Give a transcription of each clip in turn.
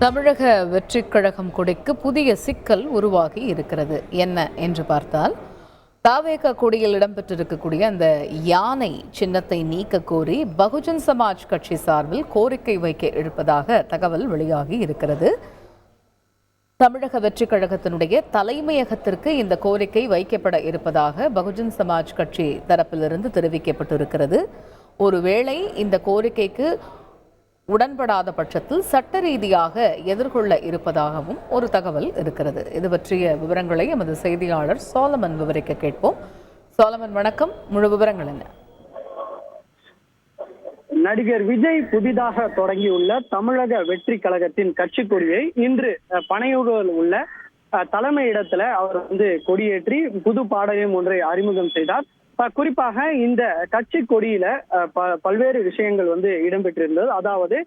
தமிழக வெற்றிக் கழகம் கொடிக்கு புதிய சிக்கல் உருவாகி இருக்கிறது. என்ன என்று பார்த்தால், தாவேக கொடியில் இடம்பெற்றிருக்கக்கூடிய அந்த யானை சின்னத்தை நீக்க கோரி பகுஜன் சமாஜ் கட்சி சார்பில் கோரிக்கை வைக்க இருப்பதாக தகவல் வெளியாகி இருக்கிறது. தமிழக வெற்றிக் கழகத்தினுடைய தலைமையகத்திற்கு இந்த கோரிக்கை வைக்கப்பட இருப்பதாக பகுஜன் சமாஜ் கட்சி தரப்பிலிருந்து தெரிவிக்கப்பட்டிருக்கிறது. ஒருவேளை இந்த கோரிக்கைக்கு உடன்படாத பட்சத்தில் சட்ட ரீதியாக எதிர்கொள்ள இருப்பதாகவும் ஒரு தகவல் இருக்கிறது. இது பற்றிய விவரங்களை எமது செய்தியாளர் சோலமன் விவரிக்க கேட்போம். சோலமன், வணக்கம். முழு விவரங்கள் என்ன? நடிகர் விஜய் புதிதாக தொடங்கியுள்ள தமிழக வெற்றி கழகத்தின் கட்சி கொடியை இன்று பனையூரில் உள்ள தலைமையிடத்துல அவர் கொடியேற்றி புது பாடலையும் ஒன்றை அறிமுகம் செய்தார். குறிப்பாக இந்த கட்சி கொடியில பல்வேறு விஷயங்கள் இடம்பெற்றிருந்தது. அதாவது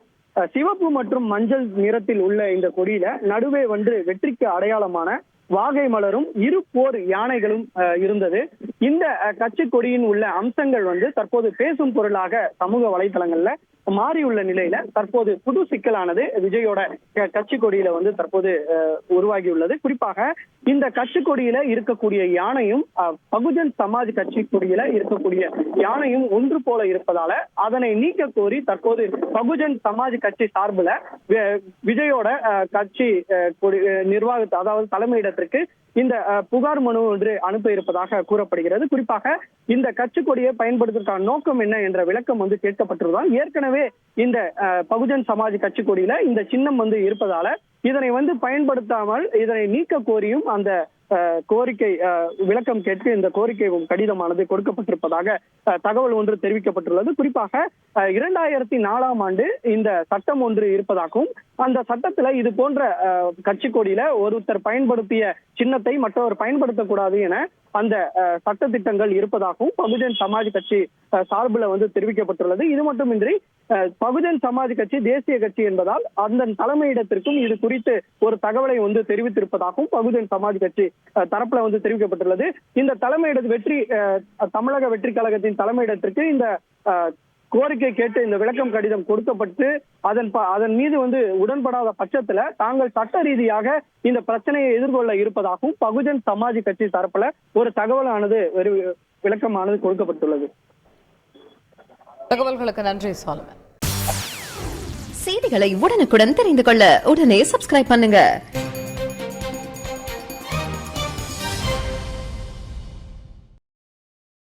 சிவப்பு மற்றும் மஞ்சள் நிறத்தில் உள்ள இந்த கொடியில நடுவே வெற்றிக்கு அடையாளமான வாகை மலரும் இரு போர் யானைகளும் இருந்தது. இந்த கட்சி கொடியின் உள்ள அம்சங்கள் தற்போது பேசும் பொருளாக சமூக வலைதளங்கள்ல மாறியுள்ள நிலையில தற்போது புது சிக்கலானது விஜயோட கட்சி கொடியில தற்போது உருவாகியுள்ளது. குறிப்பாக இந்த கட்சி கொடியில இருக்கக்கூடிய யானையும் பகுஜன் சமாஜ் கட்சி கொடியில இருக்கக்கூடிய யானையும் ஒன்று போல இருப்பதால அதனை நீக்க கோரி தற்போது பகுஜன் சமாஜ் கட்சி சார்பில் விஜயோட கட்சி நிர்வாகத்தை, அதாவது தலைமையிடத்திற்கு இந்த புகார் மனு ஒன்று அனுப்ப இருப்பதாக கூறப்படுகிறது. குறிப்பாக இந்த கட்சி கொடியை பயன்படுத்துவதற்கான நோக்கம் என்ன என்ற விளக்கம் கேட்கப்பட்டிருந்தால், ஏற்கனவே இந்த பகுஜன் சமாஜ் கட்சி கொடியில இந்த சின்னம் இருப்பதால இதனை பயன்படுத்தாமல் இதனை நீக்க கோரியும் அந்த கோரிக்கை விளக்கம் கேட்டு இந்த கோரிக்கை கடிதமானது கொடுக்கப்பட்டிருப்பதாக தகவல் ஒன்று தெரிவிக்கப்பட்டுள்ளது. குறிப்பாக 2004ஆம் ஆண்டு இந்த சட்டம் ஒன்று இருப்பதாகவும் அந்த சட்டத்துல இது போன்ற கட்சி கொடியில ஒருத்தர் பயன்படுத்திய சின்னத்தை மற்றவர் பயன்படுத்தக்கூடாது என அந்த சட்ட திட்டங்கள் இருப்பதாகவும் பகுஜன் சமாஜ் கட்சி சார்பில் தெரிவிக்கப்பட்டுள்ளது. இது மட்டுமின்றி பகுஜன் சமாஜ் கட்சி தேசிய கட்சி என்பதால் அந்த தலைமையிடத்திற்கும் இது குறித்து ஒரு தகவலை தெரிவித்திருப்பதாகவும் பகுஜன் சமாஜ் கட்சி தரப்புல தெரிவிக்கப்பட்டுள்ளது. இந்த தலைமையிட தமிழக வெற்றி கழகத்தின் தலைமையிடத்திற்கு இந்த கோரிக்கை கேட்டு இந்த விளக்கம் கடிதம் கொடுக்கப்பட்டு அதன் மீது உடன்படாத பட்சத்துல தாங்கள் சட்ட ரீதியாக இந்த பிரச்சனையை எதிர்கொள்ள இருப்பதாகவும் பகுஜன் சமாஜ் கட்சி தரப்புல ஒரு தகவலானது விளக்கமானது கொடுக்கப்பட்டுள்ளது. தகவல்களுக்கு நன்றி சோலமன். செய்திகளை உடனுக்குடன் தெரிந்து கொள்ள உடனே சப்ஸ்கிரைப் பண்ணுங்க.